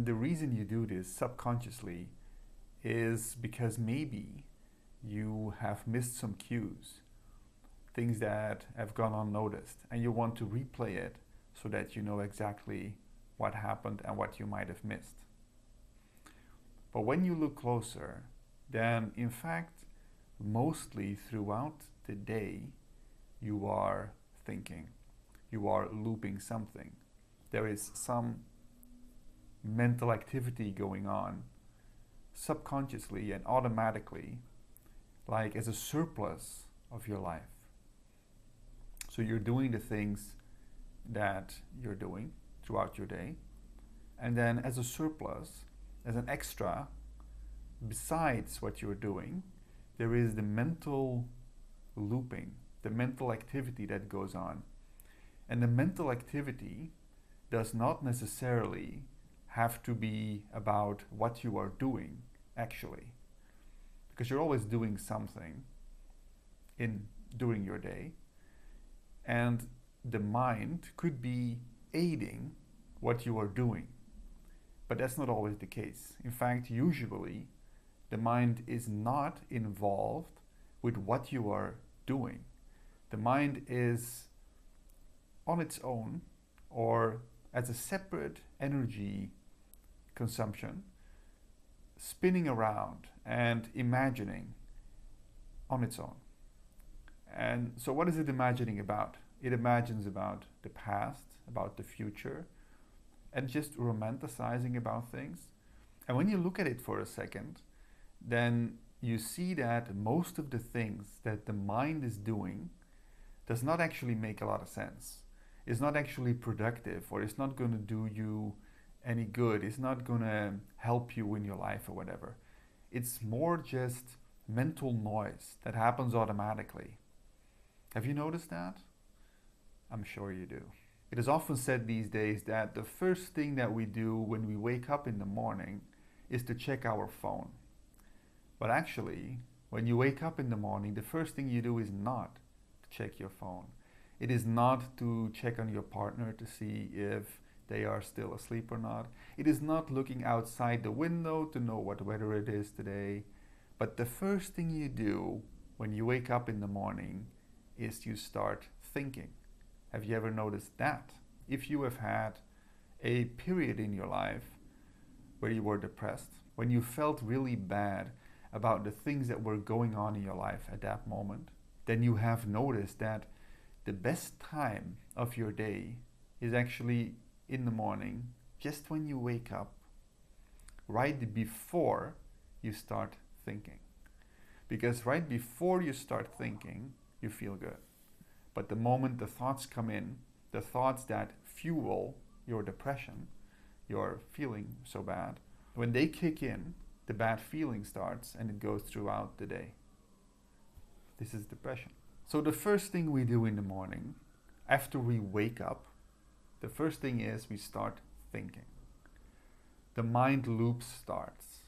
the reason you do this subconsciously is because maybe you have missed some cues, things that have gone unnoticed, and you want to replay it so that you know exactly what happened and what you might have missed. But when you look closer, then in fact, mostly throughout the day, you are thinking, you are looping something. There is some mental activity going on subconsciously and automatically, like as a surplus of your life. So you're doing the things that you're doing throughout your day, and then as a surplus, as an extra, besides what you're doing, there is the mental looping, the mental activity that goes on. And the mental activity does not necessarily have to be about what you are doing, actually. Because you're always doing something during your day. And the mind could be aiding what you are doing. But that's not always the case. In fact, usually, the mind is not involved with what you are doing. The mind is on its own or as a separate energy consumption, spinning around and imagining on its own. And so what is it imagining about? It imagines about the past, about the future, and just romanticizing about things. And when you look at it for a second, then you see that most of the things that the mind is doing does not actually make a lot of sense. It's not actually productive, or it's not going to do you any good. It's not going to help you in your life or whatever. It's more just mental noise that happens automatically. Have you noticed that? I'm sure you do. It is often said these days that the first thing that we do when we wake up in the morning is to check our phone. But actually, when you wake up in the morning, the first thing you do is not to check your phone. It is not to check on your partner to see if they are still asleep or not. It is not looking outside the window to know what weather it is today. But the first thing you do when you wake up in the morning is you start thinking. Have you ever noticed that? If you have had a period in your life where you were depressed, when you felt really bad about the things that were going on in your life at that moment, then you have noticed that the best time of your day is actually in the morning, just when you wake up, right before you start thinking. Because right before you start thinking, you feel good. But the moment the thoughts come in, the thoughts that fuel your depression, your feeling so bad, when they kick in, the bad feeling starts and it goes throughout the day. This is depression. So the first thing we do in the morning, after we wake up, the first thing is we start thinking. The mind loop starts.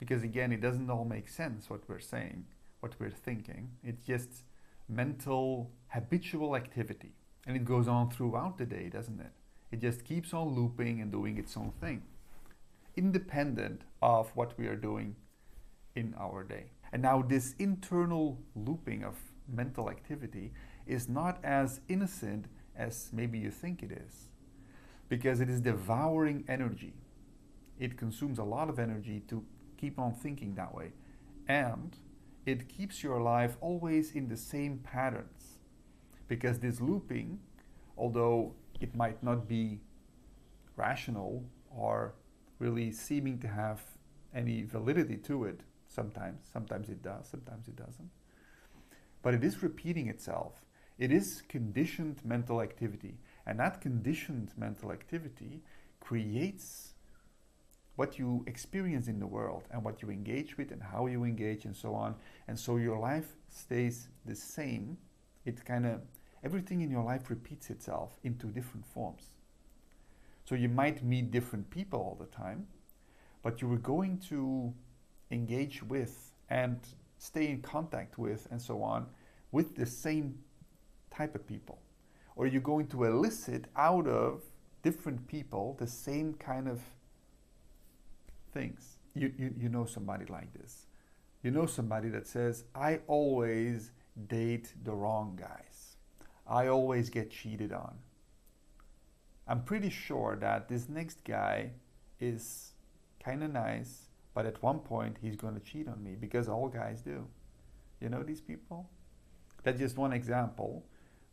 Because again, it doesn't all make sense what we're saying, what we're thinking. It's just mental, habitual activity. And it goes on throughout the day, doesn't it? It just keeps on looping and doing its own thing, independent of what we are doing in our day. And now this internal looping of mental activity is not as innocent as maybe you think it is, because it is devouring energy. It consumes a lot of energy to keep on thinking that way, and it keeps your life always in the same patterns, because this looping, although it might not be rational or really seeming to have any validity to it, sometimes it does, sometimes it doesn't, but it is repeating itself. It is conditioned mental activity, and that conditioned mental activity creates what you experience in the world and what you engage with and how you engage and so on. And so your life stays the same. Everything in your life repeats itself into different forms. So you might meet different people all the time, but you are going to engage with and stay in contact with and so on with the same type of people. Or you're going to elicit out of different people the same kind of things. You know somebody like this. You know somebody that says, I always date the wrong guys. I always get cheated on. I'm pretty sure that this next guy is kind of nice, but at one point he's going to cheat on me because all guys do. You know these people? That's just one example.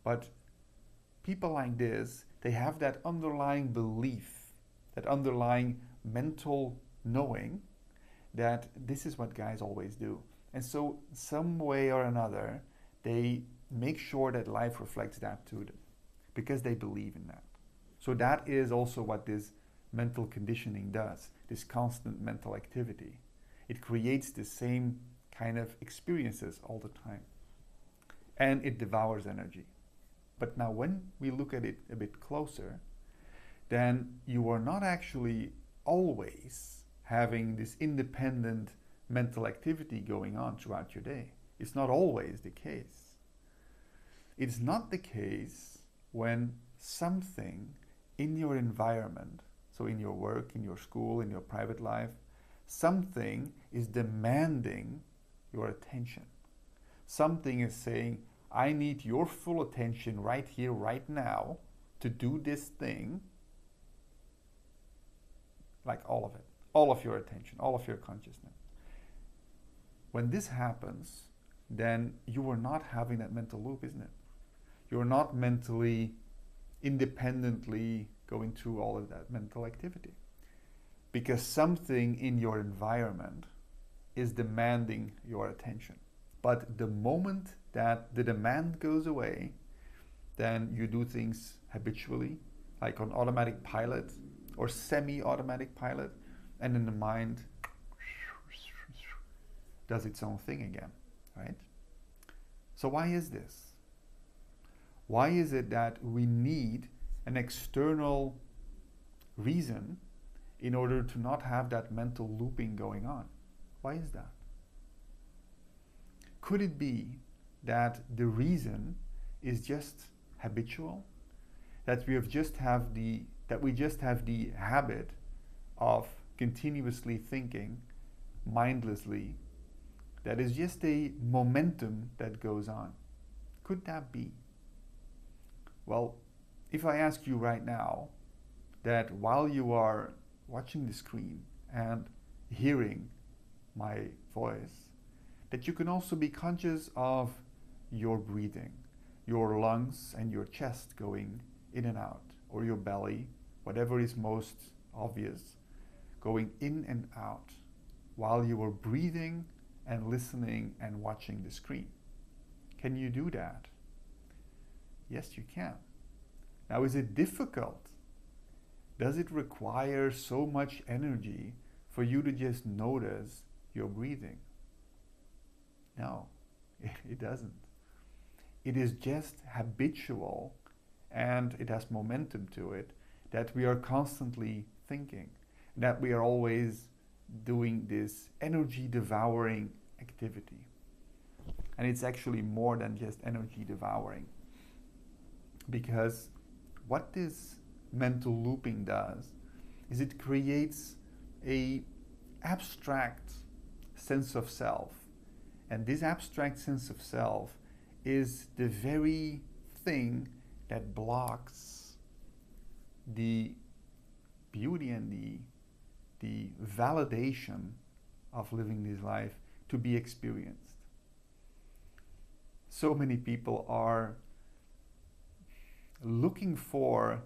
But people like this, they have that underlying belief, that underlying mental knowing that this is what guys always do. And so some way or another, they make sure that life reflects that to them because they believe in that. So that is also what this mental conditioning does, this constant mental activity. It creates the same kind of experiences all the time. And it devours energy. But now when we look at it a bit closer, then you are not actually always having this independent mental activity going on throughout your day. It's not always the case. It's not the case when something in your environment, so in your work, in your school, in your private life, something is demanding your attention. Something is saying, I need your full attention right here, right now, to do this thing, like all of it, all of your attention, all of your consciousness. When this happens, then you are not having that mental loop, isn't it? You're not mentally, independently going through all of that mental activity. Because something in your environment is demanding your attention. But the moment that the demand goes away, then you do things habitually, like on automatic pilot or semi-automatic pilot, and then the mind does its own thing again, right? So why is this? Why is it that we need an external reason in order to not have that mental looping going on? Why is that? Could it be that the reason is just habitual? That we just have the habit of continuously thinking mindlessly, that is just a momentum that goes on. Could that be? Well, if I ask you right now that while you are watching the screen and hearing my voice, that you can also be conscious of your breathing, your lungs and your chest going in and out, or your belly, whatever is most obvious, going in and out while you are breathing and listening and watching the screen. Can you do that? Yes, you can. Now, is it difficult? Does it require so much energy for you to just notice your breathing? No, it doesn't. It is just habitual, and it has momentum to it, that we are constantly thinking, that we are always doing this energy devouring activity. And it's actually more than just energy devouring, because what this mental looping does is it creates a abstract sense of self. And this abstract sense of self is the very thing that blocks the beauty and the validation of living this life to be experienced. So many people are looking for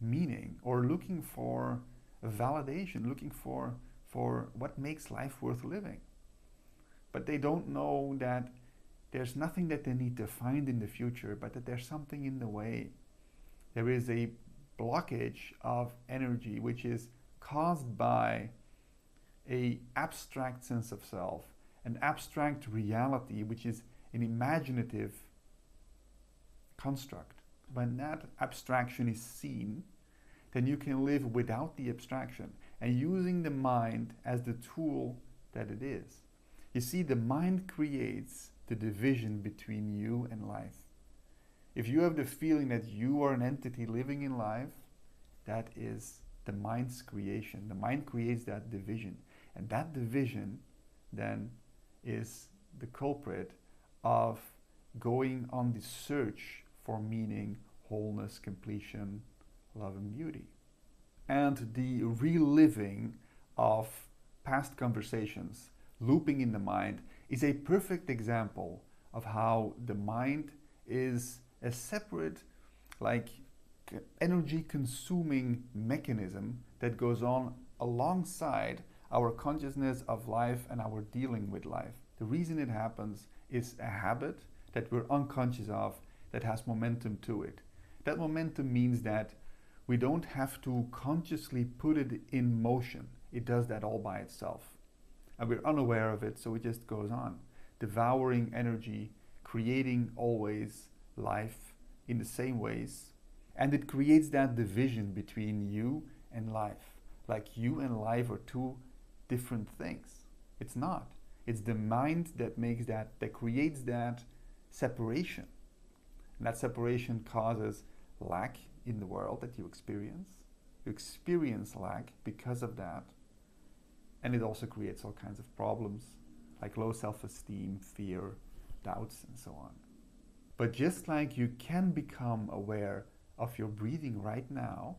meaning, or looking for validation, looking for what makes life worth living. But they don't know that there's nothing that they need to find in the future, but that there's something in the way. There is a blockage of energy which is caused by an abstract sense of self, an abstract reality which is an imaginative construct. When that abstraction is seen, then you can live without the abstraction and using the mind as the tool that it is. You see, the mind creates the division between you and life. If you have the feeling that you are an entity living in life, that is the mind's creation. The mind creates that division, and that division then is the culprit of going on the search for meaning, wholeness, completion, love, and beauty. And the reliving of past conversations, looping in the mind, is a perfect example of how the mind is a separate, like, energy consuming mechanism that goes on alongside our consciousness of life and our dealing with life. The reason it happens is a habit that we're unconscious of that has momentum to it. That momentum means that we don't have to consciously put it in motion. It does that all by itself. And we're unaware of it, so it just goes on, devouring energy, creating always life in the same ways. And it creates that division between you and life. Like you and life are two different things. It's not. It's the mind that makes that creates that separation. And that separation causes lack in the world that you experience. You experience lack because of that. And it also creates all kinds of problems like low self-esteem, fear, doubts, and so on. But just like you can become aware of your breathing right now,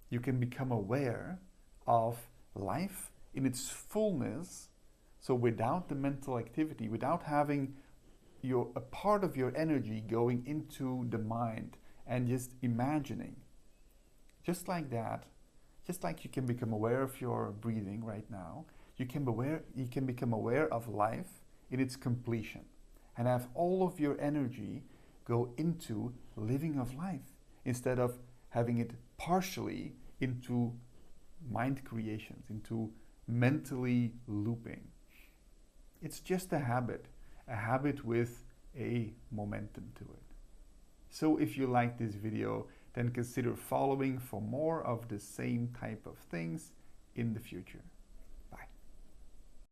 you can become aware of life in its fullness. So without the mental activity, without having a part of your energy going into the mind and just imagining, just like that, just like you can become aware of your breathing right now, you can become aware of life in its completion and have all of your energy go into living of life instead of having it partially into mind creations, into mentally looping. It's just a habit with a momentum to it. So if you like this video, then consider following for more of the same type of things in the future.